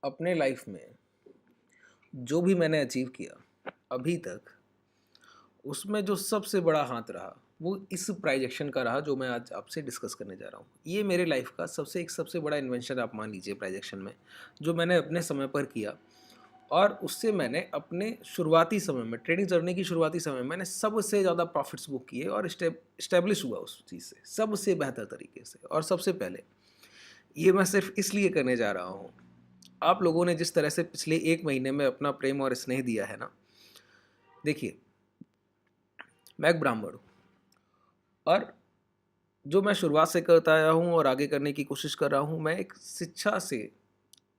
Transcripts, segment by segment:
अपने लाइफ में जो भी मैंने अचीव किया अभी तक, उसमें जो सबसे बड़ा हाथ रहा वो इस प्राइज एक्शन का रहा जो मैं आज आपसे डिस्कस करने जा रहा हूँ। ये मेरे लाइफ का सबसे बड़ा इन्वेंशन आप मान लीजिए प्राइज एक्शन में, जो मैंने अपने समय पर किया। और उससे मैंने अपने शुरुआती समय में, ट्रेडिंग जर्नी की शुरुआती समय में, मैंने सबसे ज़्यादा प्रॉफिट्स बुक किए और इस्टेब्लिश हुआ उस चीज़ से सबसे बेहतर तरीके से। और सबसे पहले ये मैं सिर्फ इसलिए करने जा रहा हूँ, आप लोगों ने जिस तरह से पिछले 1 महीने में अपना प्रेम और स्नेह दिया है ना, देखिए मैं एक ब्राह्मण हूँ और जो मैं शुरुआत से करता आया हूँ और आगे करने की कोशिश कर रहा हूँ, मैं एक शिक्षा से,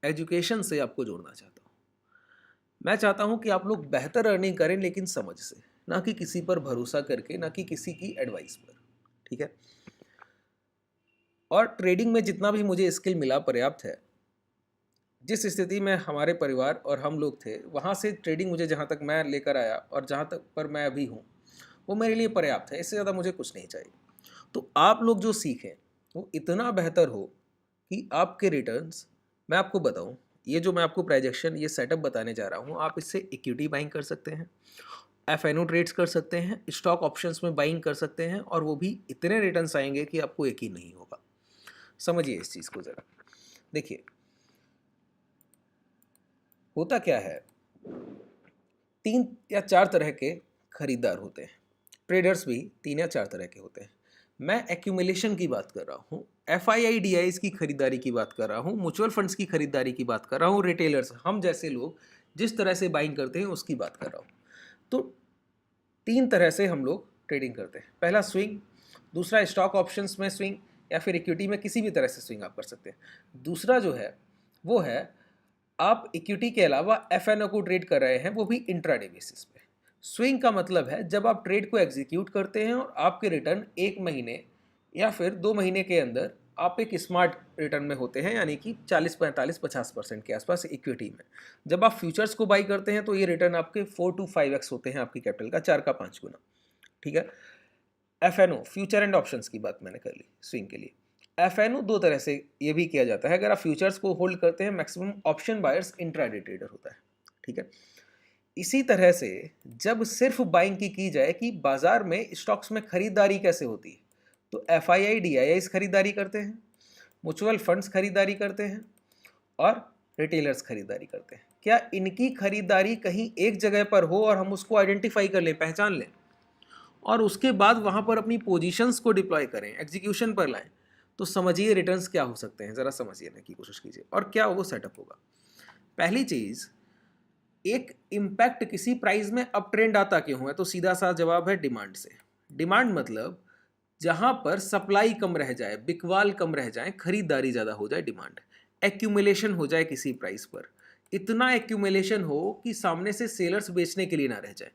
एजुकेशन से आपको जोड़ना चाहता हूँ। मैं चाहता हूँ कि आप लोग बेहतर अर्निंग करें, लेकिन समझ से, ना कि किसी पर भरोसा करके, ना कि किसी की एडवाइस पर। ठीक है। और ट्रेडिंग में जितना भी मुझे स्किल मिला पर्याप्त है। जिस स्थिति में हमारे परिवार और हम लोग थे, वहाँ से ट्रेडिंग मुझे जहाँ तक मैं लेकर आया और जहाँ तक पर मैं अभी हूँ, वो मेरे लिए पर्याप्त है। इससे ज़्यादा मुझे कुछ नहीं चाहिए। तो आप लोग जो सीखें वो इतना बेहतर हो कि आपके रिटर्न्स, मैं आपको बताऊं, ये जो मैं आपको प्रोजेक्शन, ये सेटअप बताने जा रहा हूँ, आप इससे इक्विटी बाइंग कर सकते हैं, एफएनओ ट्रेड्स कर सकते हैं, स्टॉक ऑप्शंस में बाइंग कर सकते हैं, और वो भी इतने रिटर्न्स आएंगे कि आपको यकीन नहीं होगा। समझिए इस चीज़ को ज़रा। देखिए होता क्या है, 3 या 4 तरह के खरीदार होते हैं। ट्रेडर्स भी 3 या 4 तरह के होते हैं। मैं एक्यूमुलेशन की बात कर रहा हूँ, FIIDIs की खरीदारी की बात कर रहा हूँ, म्यूचुअल फंड्स की खरीदारी की बात कर रहा हूँ, रिटेलर्स, हम जैसे लोग जिस तरह से बाइंग करते हैं उसकी बात कर रहा हूँ। तो 3 तरह से हम लोग ट्रेडिंग करते हैं। पहला स्विंग, दूसरा स्टॉक ऑप्शंस में स्विंग, या फिर इक्विटी में किसी भी तरह से स्विंग आप कर सकते हैं। दूसरा जो है वो है आप इक्विटी के अलावा FNO को ट्रेड कर रहे हैं, वो भी इंट्राडे बेसिस पे। स्विंग का मतलब है जब आप ट्रेड को एग्जीक्यूट करते हैं और आपके रिटर्न 1 महीने या फिर 2 महीने के अंदर आप एक स्मार्ट रिटर्न में होते हैं, यानी कि 40, 45, 50% के आसपास इक्विटी में। जब आप फ्यूचर्स को बाई करते हैं तो ये रिटर्न आपके 4 to 5x होते हैं, आपकी कैपिटल का 4 का 5 गुना। ठीक है। FNO, फ्यूचर एंड ऑप्शंस की बात मैंने कर ली स्विंग के लिए। FNO 2 तरह से ये भी किया जाता है। अगर आप फ्यूचर्स को होल्ड करते हैं, maximum option buyers intraday trader होता है। ठीक है। इसी तरह से जब सिर्फ बाइंग की जाए कि बाजार में स्टॉक्स में खरीदारी कैसे होती है, तो FIIDIs खरीदारी करते हैं, म्यूचुअल फंड्स खरीदारी करते हैं, और रिटेलर्स खरीदारी करते हैं। क्या इनकी खरीदारी कहीं एक जगह पर हो और हम उसको आइडेंटिफाई कर लें, पहचान लें, और उसके बाद वहां पर अपनी पोजीशंस को डिप्लॉय करें, एग्जीक्यूशन पर लाएं, तो समझिए रिटर्न्स क्या हो सकते हैं। ज़रा समझिए की कोशिश कीजिए और क्या वो सेटअप होगा। पहली चीज़, एक इम्पैक्ट किसी प्राइस में अप ट्रेंड आता क्यों है, तो सीधा सा जवाब है डिमांड से। डिमांड मतलब जहां पर सप्लाई कम रह जाए, बिकवाल कम रह जाए, खरीदारी ज़्यादा हो जाए, डिमांड। एक्यूमुलेशन हो जाए किसी प्राइस पर, इतना एक्यूमुलेशन हो कि सामने से सेलर्स बेचने के लिए ना रह जाए।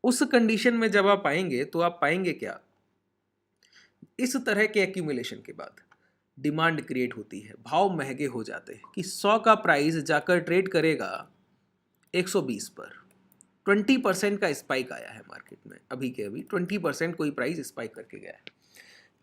उस कंडीशन में जब आप आएंगे तो आप पाएंगे क्या, इस तरह के एक्यूमुलेशन के बाद डिमांड क्रिएट होती है, भाव महंगे हो जाते हैं कि 100 का प्राइस जाकर ट्रेड करेगा 120 पर। 20% का स्पाइक आया है मार्केट में, अभी के अभी 20% कोई प्राइस स्पाइक करके गया है।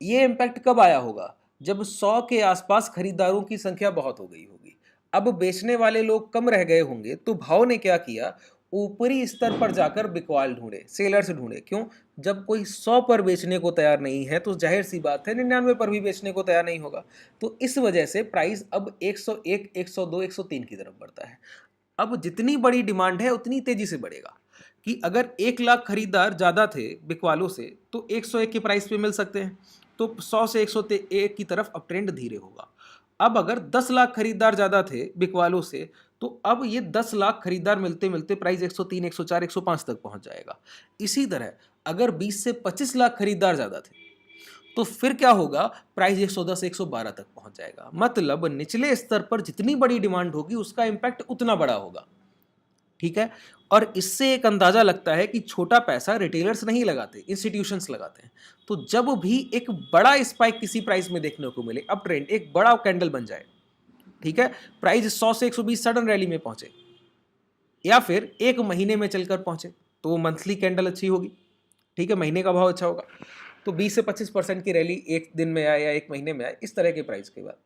ये इम्पैक्ट कब आया होगा, जब 100 के आसपास खरीदारों की संख्या बहुत हो गई होगी, अब बेचने वाले लोग कम रह गए होंगे, तो भाव ने क्या किया, ऊपरी स्तर पर जाकर बिकवाल ढूंढे, सेलर्स ढूंढे। क्यों, जब कोई 100 पर बेचने को तैयार नहीं है तो जाहिर सी बात है 99 पर भी बेचने को तैयार नहीं होगा। तो इस वजह से प्राइस अब 101, 102, 103 की तरफ बढ़ता है। अब जितनी बड़ी डिमांड है उतनी तेजी से बढ़ेगा, कि अगर 1 लाख खरीदार ज़्यादा थे बिकवालों से तो 101 के प्राइस पे मिल सकते हैं, तो 100 से 101 की तरफ अब ट्रेंड धीरे होगा। अब अगर 10 लाख खरीदार ज़्यादा थे बिकवालों से, तो अब ये 10 लाख खरीदार मिलते मिलते प्राइस 103, 104, 105 तक पहुंच जाएगा। इसी तरह अगर 20 से 25 लाख खरीदार ज़्यादा थे तो फिर क्या होगा, प्राइस 110 से 112 तक पहुंच जाएगा। मतलब निचले स्तर पर जितनी बड़ी डिमांड होगी उसका इंपैक्ट उतना बड़ा होगा। ठीक है। और इससे एक अंदाजा लगता है कि छोटा पैसा रिटेलर्स नहीं लगाते, इंस्टीट्यूशंस लगाते हैं। तो जब भी एक बड़ा स्पाइक किसी प्राइस में देखने को मिले, अप ट्रेंड, एक बड़ा कैंडल बन जाए, ठीक है, प्राइस 100 से 120 सडन रैली में पहुंचे, या फिर 1 महीने में चलकर पहुंचे, तो वो मंथली कैंडल अच्छी होगी। ठीक है, महीने का भाव अच्छा होगा। तो 20 से 25% की रैली एक दिन में आए या 1 महीने में आए, इस तरह के प्राइस के बाद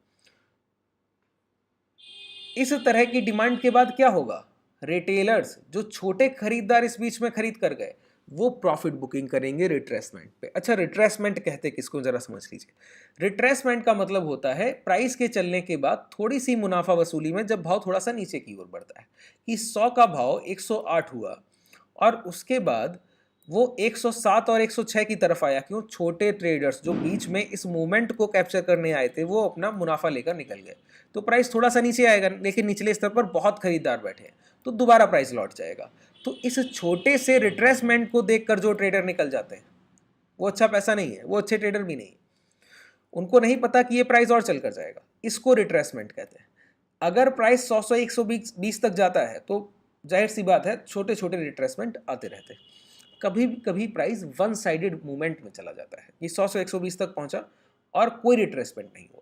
इस तरह की डिमांड के बाद क्या होगा, रिटेलर्स जो छोटे खरीदार इस बीच में खरीद कर गए वो प्रॉफिट बुकिंग करेंगे रिट्रेसमेंट पे। अच्छा, रिट्रेसमेंट कहते किसको जरा समझ लीजिए। रिट्रेसमेंट का मतलब होता है प्राइस के चलने के बाद थोड़ी सी मुनाफा वसूली में जब भाव थोड़ा सा नीचे की ओर बढ़ता है, कि 100 का भाव 108 हुआ और उसके बाद वो 107 और 106 की तरफ आया। क्यों? छोटे ट्रेडर्स जो बीच में इस मूवमेंट को कैप्चर करने आए थे वो अपना मुनाफा लेकर निकल गए, तो प्राइस थोड़ा सा नीचे आएगा, लेकिन निचले स्तर पर बहुत खरीदार बैठे हैं तो दोबारा प्राइस लौट जाएगा। तो इस छोटे से रिट्रेसमेंट को देखकर जो ट्रेडर निकल जाते हैं वो अच्छा पैसा नहीं है, वो अच्छे ट्रेडर भी नहीं है। उनको नहीं पता कि ये प्राइस और चल कर जाएगा, इसको रिट्रेसमेंट कहते हैं। अगर प्राइस 100 से 120 तक जाता है तो जाहिर सी बात है छोटे छोटे रिट्रेसमेंट आते रहते हैं। कभी कभी प्राइस वन साइडेड मूवमेंट में चला जाता है कि 100 से 120 तक पहुंचा और कोई रिट्रेसमेंट नहीं हुआ,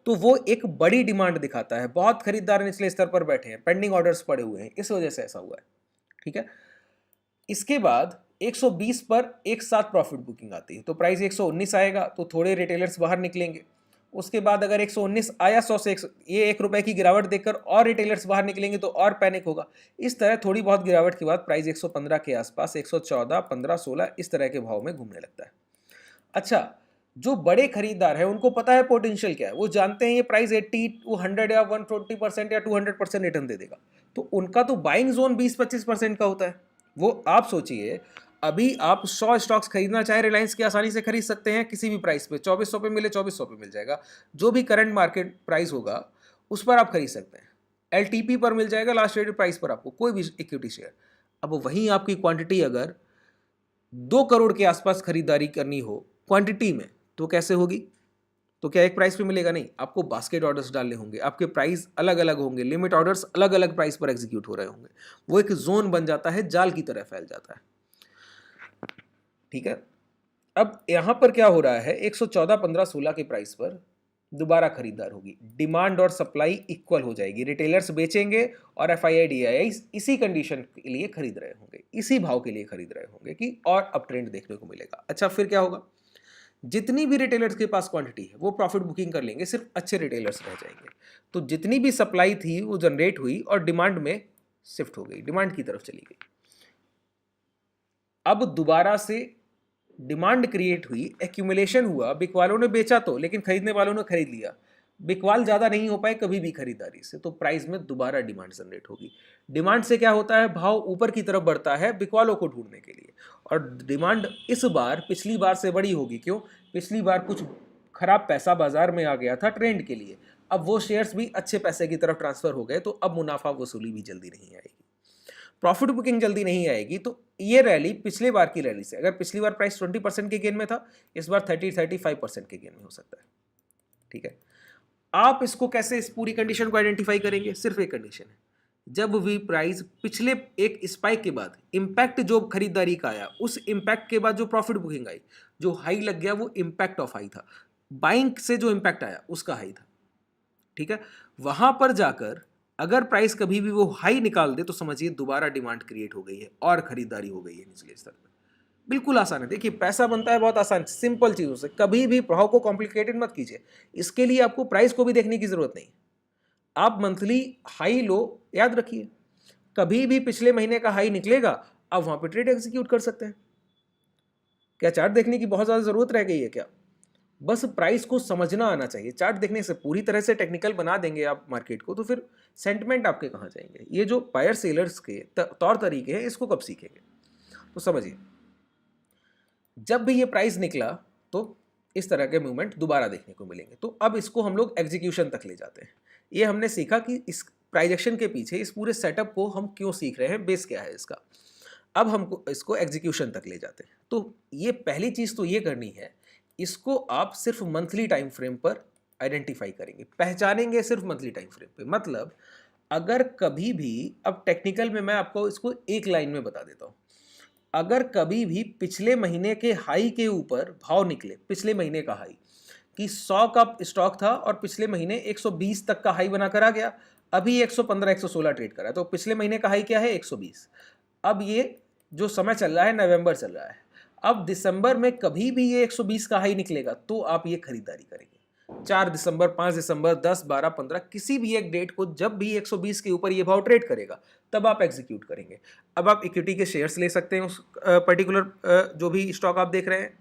तो वो एक बड़ी डिमांड दिखाता है, बहुत खरीदार निचले स्तर पर बैठे हैं, पेंडिंग ऑर्डर्स पड़े हुए हैं, इस वजह से ऐसा हुआ है। ठीक है, इसके बाद 120 पर एक साथ प्रॉफिट बुकिंग आती है, तो प्राइस 119 आएगा तो थोड़े रिटेलर्स बाहर निकलेंगे। उसके बाद अगर 119 आया 100 से 100, ये 1 रुपए की गिरावट देखकर और रिटेलर्स बाहर निकलेंगे तो और पैनिक होगा। इस तरह थोड़ी बहुत गिरावट के बाद प्राइस 115 के आसपास 114, 15, 16 इस तरह के भाव में घूमने लगता है। अच्छा, जो बड़े खरीदार हैं उनको पता है पोटेंशियल क्या है, वो जानते हैं ये प्राइस 80, 100 या 140% या 200% रिटर्न दे देगा, तो उनका तो बाइंग जोन 20-25% का होता है। वो आप सोचिए, अभी आप 100 स्टॉक्स खरीदना चाहे रिलायंस की आसानी से खरीद सकते हैं किसी भी प्राइस पे, 2400 पे मिले 2400 पे मिल जाएगा, जो भी करंट मार्केट प्राइस होगा उस पर आप खरीद सकते हैं। एलटीपी पर मिल जाएगा, लास्ट ट्रेडेड प्राइस पर आपको कोई भी इक्विटी शेयर। अब वहीं आपकी क्वांटिटी अगर 2 करोड़ के आसपास खरीदारी करनी हो क्वांटिटी में तो कैसे होगी? तो क्या एक प्राइस पे मिलेगा? नहीं, आपको बास्केट ऑर्डर्स डालने होंगे, आपके प्राइस अलग अलग होंगे, लिमिट ऑर्डर्स अलग अलग प्राइस पर एग्जीक्यूट हो रहे होंगे, वो एक जोन बन जाता है, जाल की तरह फैल जाता है। ठीक है, अब यहां पर क्या हो रहा है, 114, 15, 16 के प्राइस पर दोबारा खरीदार होगी, डिमांड और सप्लाई इक्वल हो जाएगी, रिटेलर्स बेचेंगे और एफआईआई इसी कंडीशन के लिए खरीद रहे होंगे, इसी भाव के लिए खरीद रहे होंगे कि और अप ट्रेंड देखने को मिलेगा। अच्छा, फिर क्या होगा, जितनी भी रिटेलर्स के पास क्वांटिटी है वो प्रॉफिट बुकिंग कर लेंगे, सिर्फ अच्छे रिटेलर्स रह जाएंगे, तो जितनी भी सप्लाई थी वो जनरेट हुई और डिमांड में शिफ्ट हो गई, डिमांड की तरफ चली गई। अब दोबारा से डिमांड क्रिएट हुई, एक्यूमुलेशन हुआ, बिकवालों ने बेचा तो, लेकिन खरीदने वालों ने खरीद लिया, बिकवाल ज्यादा नहीं हो पाए कभी भी खरीदारी से, तो प्राइस में दोबारा डिमांड जनरेट होगी। डिमांड से क्या होता है, भाव ऊपर की तरफ बढ़ता है बिकवालों को ढूंढने के लिए, और डिमांड इस बार पिछली बार से बड़ी होगी। क्यों? पिछली बार कुछ खराब पैसा बाजार में आ गया था ट्रेंड के लिए, अब वो शेयर्स भी अच्छे पैसे की तरफ ट्रांसफर हो गए, तो अब मुनाफा वसूली भी जल्दी नहीं आएगी, प्रॉफिट बुकिंग जल्दी नहीं आएगी। तो ये रैली पिछले बार की रैली से, अगर पिछली बार प्राइस 20% के गेन में था, इस बार 30-35% के गेन में हो सकता है। ठीक है, आप इसको कैसे, इस पूरी कंडीशन को आइडेंटिफाई करेंगे? सिर्फ एक कंडीशन है, जब भी प्राइस पिछले एक स्पाइक के बाद इंपैक्ट जो खरीदारी का आया, उस इंपैक्ट के बाद जो प्रॉफिट बुकिंग आई, जो हाई लग गया वो इंपैक्ट ऑफ हाई था, बाइंग से जो इंपैक्ट आया उसका हाई था। ठीक है, वहां पर जाकर अगर प्राइस कभी भी वो हाई निकाल दे तो समझिए दोबारा डिमांड क्रिएट हो गई है और खरीदारी हो गई है निचले स्तर पर। बिल्कुल आसान है, देखिए पैसा बनता है बहुत आसान, सिंपल चीजों से, कभी भी भाव को कॉम्प्लिकेटेड मत कीजिए। इसके लिए आपको प्राइस को भी देखने की जरूरत नहीं, आप मंथली हाई लो याद रखिए, कभी भी पिछले महीने का हाई निकलेगा आप वहां पे ट्रेड एग्जीक्यूट कर सकते हैं। क्या चार्ट देखने की बहुत ज्यादा जरूरत रह गई है क्या? बस प्राइस को समझना आना चाहिए। चार्ट देखने से पूरी तरह से टेक्निकल बना देंगे आप मार्केट को तो फिर सेंटिमेंट आपके कहाँ जाएंगे? ये जो बायर सेलर्स के तौर तरीके हैं इसको कब सीखेंगे? तो समझिए, जब भी ये प्राइस निकला तो इस तरह के मूवमेंट दोबारा देखने को मिलेंगे। तो अब इसको हम लोग एग्जीक्यूशन तक ले जाते हैं। ये हमने सीखा कि इस प्राइस एक्शन के पीछे इस पूरे सेटअप को हम क्यों सीख रहे हैं, बेस क्या है इसका। अब हमको इसको एग्जीक्यूशन तक ले जाते हैं। तो ये पहली चीज तो ये करनी है, इसको आप सिर्फ मंथली टाइम फ्रेम पर आइडेंटिफाई करेंगे, पहचानेंगे सिर्फ मंथली टाइम फ्रेम पे। मतलब अगर कभी भी, अब टेक्निकल में मैं आपको इसको एक लाइन में बता देता हूं, अगर कभी भी पिछले महीने के हाई के ऊपर भाव निकले, पिछले महीने का हाई कि 100 का स्टॉक था और पिछले महीने 120 तक का हाई बनाकर आ गया, अभी 115, 116 ट्रेड कर रहा है, तो पिछले महीने का हाई क्या है? 120। अब ये जो समय चल रहा है नवंबर चल रहा है, अब दिसंबर में कभी भी ये 120 का हाई निकलेगा तो आप ये खरीदारी करेंगे। 4 दिसंबर, 5 दिसंबर, 10, 12, 15 किसी भी एक डेट को जब भी 120 के ऊपर ये भाव ट्रेड करेगा तब आप एग्जीक्यूट करेंगे। अब आप इक्विटी के शेयर्स ले सकते हैं उस पर्टिकुलर जो भी स्टॉक आप देख रहे हैं।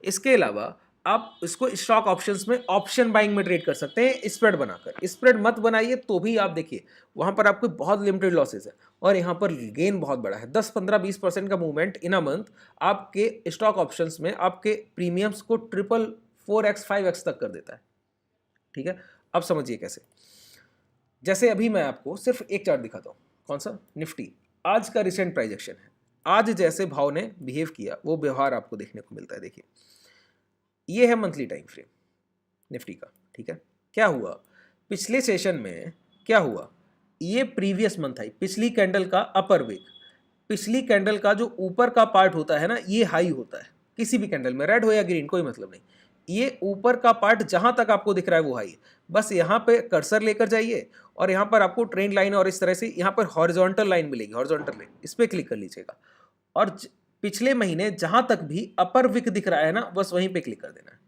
इसके अलावा आप इसको स्टॉक ऑप्शंस में ऑप्शन बाइंग में ट्रेड कर सकते हैं स्प्रेड बनाकर। स्प्रेड मत बनाइए तो भी आप देखिए वहां पर आपको बहुत लिमिटेड लॉसेस है और यहाँ पर गेन बहुत बड़ा है। 10, 15, 20% का मूवमेंट इन अ मंथ आपके स्टॉक ऑप्शंस में आपके प्रीमियम्स को ट्रिपल 4x 5x तक कर देता है। ठीक है, अब समझिए कैसे। जैसे अभी मैं आपको सिर्फ एक चार्ट दिखाता हूँ, कौन सा, निफ्टी। आज का रिसेंट प्राइजेक्शन है, आज जैसे भाव ने बिहेव किया वो व्यवहार आपको देखने को मिलता है। देखिए ये है मंथली टाइम फ्रेम निफ्टी का। ठीक है, क्या हुआ पिछले सेशन में, क्या हुआ, ये प्रीवियस मंथ आई, पिछली कैंडल का अपर विक, पिछली कैंडल का जो ऊपर का पार्ट होता है ना ये हाई होता है किसी भी कैंडल में, रेड हो या ग्रीन कोई मतलब नहीं। ये ऊपर का पार्ट जहां तक आपको दिख रहा है वो हाई है। बस यहाँ पे कर्सर लेकर जाइए और यहाँ पर आपको ट्रेंड लाइन और इस तरह से यहाँ पर हॉरिजॉन्टल लाइन मिलेगी, हॉरिजॉन्टल लाइन, इस पर क्लिक कर लीजिएगा और पिछले महीने जहां तक भी अपर विक दिख रहा है ना बस वहीं पे क्लिक कर देना है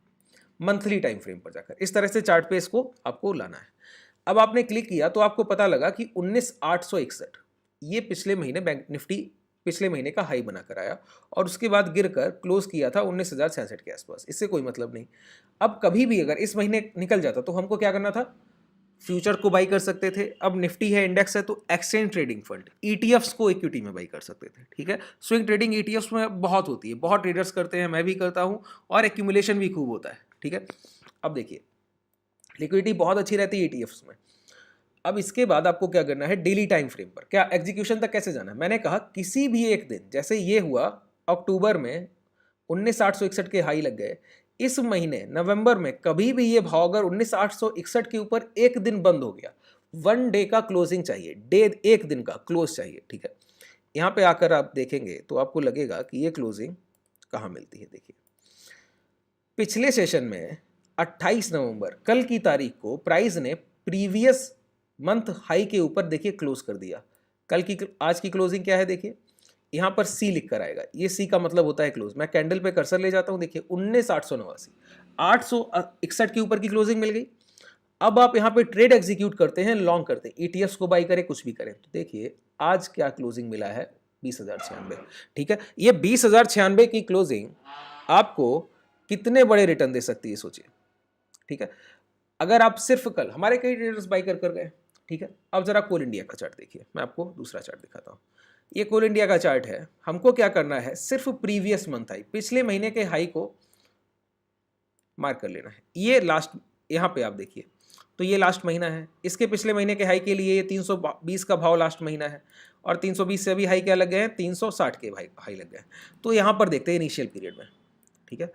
मंथली टाइम फ्रेम पर जाकर। इस तरह से चार्ट पे इसको आपको लाना है। अब आपने क्लिक किया तो आपको पता लगा कि 19,861 ये पिछले महीने बैंक निफ्टी पिछले महीने का हाई बनाकर आया और उसके बाद गिरकर क्लोज किया था 19,066 के आसपास। इससे कोई मतलब नहीं। अब कभी भी अगर इस महीने निकल जाता तो हमको क्या करना था, फ्यूचर को बाई कर सकते थे। अब निफ्टी है, इंडेक्स है, तो एक्सचेंज ट्रेडिंग फंड ईटीएफ्स को इक्विटी में बाई कर सकते थे। ठीक है, स्विंग ट्रेडिंग ईटीएफ्स में बहुत होती है, बहुत ट्रेडर्स करते हैं, मैं भी करता हूं और एक्यूमुलेशन भी खूब होता है। ठीक है, अब देखिए लिक्विडिटी बहुत अच्छी रहती है ईटीएफ्स में। अब इसके बाद आपको क्या करना है, डेली टाइम फ्रेम पर क्या एग्जीक्यूशन तक कैसे जाना है। मैंने कहा किसी भी एक दिन, जैसे ये हुआ अक्टूबर में 19,861 के हाई लग गए, इस महीने नवंबर में कभी भी ये भाव अगर 19,861 के ऊपर एक दिन बंद हो गया, 1 डे का क्लोजिंग चाहिए, डे एक दिन का क्लोज चाहिए। ठीक है, यहाँ पे आकर आप देखेंगे तो आपको लगेगा कि ये क्लोजिंग कहाँ मिलती है। देखिए पिछले सेशन में 28 नवंबर कल की तारीख को प्राइस ने प्रीवियस मंथ हाई के ऊपर देखिए क्लोज कर दिया। कल की आज की क्लोजिंग क्या है, देखिए यहाँ पर सी लिख कर आएगा, ये सी का मतलब होता है क्लोज। मैं कैंडल पे कर्सर ले जाता हूँ, देखिए 19,889 861 के ऊपर की क्लोजिंग मिल गई। अब आप यहाँ पे ट्रेड एग्जीक्यूट करते हैं, लॉन्ग करते हैं, ईटीएफ्स को बाई करें कुछ भी करें, तो देखिए आज क्या क्लोजिंग मिला है, 20,096। ठीक है, ये 20,096 की क्लोजिंग आपको कितने बड़े रिटर्न दे सकती है सोचिए। ठीक है, अगर आप सिर्फ कल, हमारे कई ट्रेडर्स बाई कर गए। ठीक है, अब जरा कोल इंडिया का चार्ट देखिए, मैं आपको दूसरा चार्ट दिखाता हूँ। ये कोल इंडिया का चार्ट है। हमको क्या करना है, सिर्फ प्रीवियस मंथ हाई, पिछले महीने के हाई को मार्क कर लेना है। ये लास्ट, यहाँ पे आप देखिए तो ये लास्ट महीना है, इसके पिछले महीने के हाई के लिए ये 320 का भाव लास्ट महीना है और 320 से अभी हाई क्या लग गए हैं, 360 के हाई लग गए हैं। तो यहाँ पर देखते हैं इनिशियल पीरियड में। ठीक है,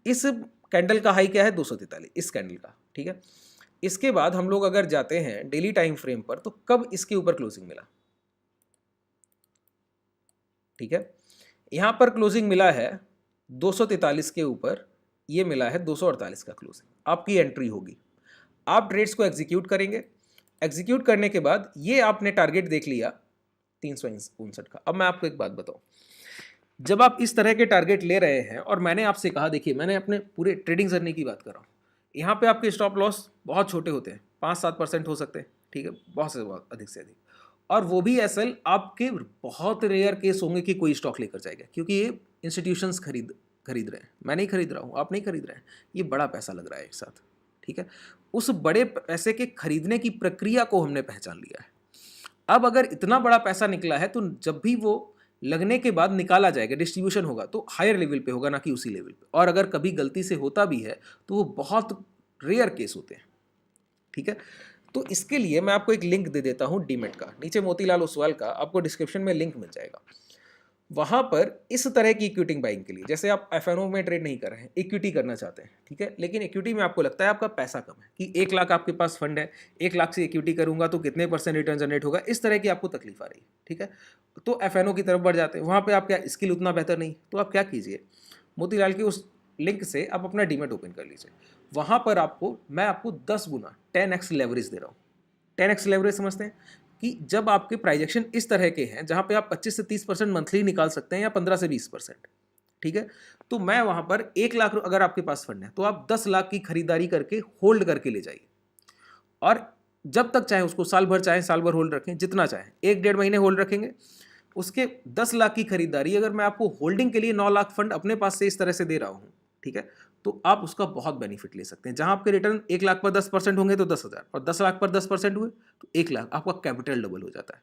इस कैंडल का हाई क्या है, 243 इस कैंडल का। ठीक है, इसके बाद हम लोग अगर जाते हैं डेली टाइम फ्रेम पर तो कब इसके ऊपर क्लोजिंग मिला। ठीक है, यहां पर क्लोजिंग मिला है 243 के ऊपर, ये मिला है 248 का क्लोजिंग। आपकी एंट्री होगी, आप ट्रेड्स को एग्जीक्यूट करेंगे। एग्जीक्यूट करने के बाद ये आपने टारगेट देख लिया 359 का। अब मैं आपको एक बात बताऊं, जब आप इस तरह के टारगेट ले रहे हैं और मैंने आपसे कहा, देखिए मैंने अपने पूरे ट्रेडिंग जर्नी की बात कर रहा हूँ, यहाँ पे आपके स्टॉप लॉस बहुत छोटे होते हैं, 5-7% हो सकते हैं। ठीक है, बहुत से बहुत अधिक से अधिक, और वो भी एसएल आपके बहुत रेयर केस होंगे कि कोई स्टॉक लेकर जाएगा, क्योंकि ये इंस्टीट्यूशंस खरीद रहे हैं, मैं नहीं खरीद रहा हूँ, आप नहीं खरीद रहे हैं, ये बड़ा पैसा लग रहा है एक साथ। ठीक है, उस बड़े पैसे के खरीदने की प्रक्रिया को हमने पहचान लिया है। अब अगर इतना बड़ा पैसा निकला है तो जब भी वो लगने के बाद निकाला जाएगा, डिस्ट्रीब्यूशन होगा तो हायर लेवल पे होगा, ना कि उसी लेवल पे। और अगर कभी गलती से होता भी है तो वो बहुत रेयर केस होते हैं। ठीक है, तो इसके लिए मैं आपको एक लिंक दे देता हूं डीमेट का, नीचे मोतीलाल ओसवाल का आपको डिस्क्रिप्शन में लिंक मिल जाएगा। वहां पर इस तरह की इक्विटी बाइंग के लिए, जैसे आप एफएनओ में ट्रेड नहीं कर रहे हैं, इक्विटी करना चाहते हैं, ठीक है, लेकिन इक्विटी में आपको लगता है आपका पैसा कम है कि 1 लाख आपके पास फंड है, 1 लाख से इक्विटी करूंगा तो कितने % रिटर्न जनरेट होगा, इस तरह की आपको तकलीफ आ रही है। ठीक है, तो एफएनओ की तरफ बढ़ जाते हैं, वहां पर आप क्या स्किल उतना बेहतर नहीं, तो आप क्या कीजिए, मोतीलाल की उस लिंक से आप अपना डीमेट ओपन कर लीजिए। वहां पर मैं आपको 10 गुना 10x लेवरेज दे रहा हूँ। 10x लेवरेज समझते हैं कि जब आपके प्राइजेक्शन इस तरह के हैं जहां पे आप 25 से 30% मंथली निकाल सकते हैं या 15 से 20%। ठीक है। तो मैं वहाँ पर 1 लाख अगर आपके पास फंड है तो आप 10 लाख की खरीदारी करके होल्ड करके ले जाइए, और जब तक चाहे उसको साल भर, चाहे साल भर होल्ड रखें, जितना चाहे, 1-1.5 महीने होल्ड रखेंगे। उसके 10 लाख की खरीदारी अगर मैं आपको होल्डिंग के लिए 9 लाख फंड अपने पास से इस तरह से दे रहा हूँ, ठीक है, तो आप उसका बहुत बेनिफिट ले सकते हैं। जहां आपके रिटर्न 1 लाख पर 10% होंगे तो 10,000, और 10 लाख पर 10% हुए तो 1 लाख, आपका कैपिटल डबल हो जाता है।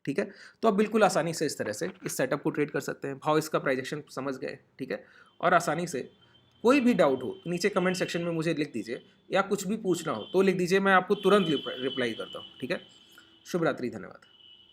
ठीक है, तो आप बिल्कुल आसानी से इस तरह से इस सेटअप को ट्रेड कर सकते हैं। भाव इसका प्राइजेक्शन समझ गए, ठीक है, और आसानी से कोई भी डाउट हो नीचे कमेंट सेक्शन में मुझे लिख दीजिए, या कुछ भी पूछना हो तो लिख दीजिए, मैं आपको तुरंत रिप्लाई करता हूँ। ठीक है, शुभ रात्रि, धन्यवाद।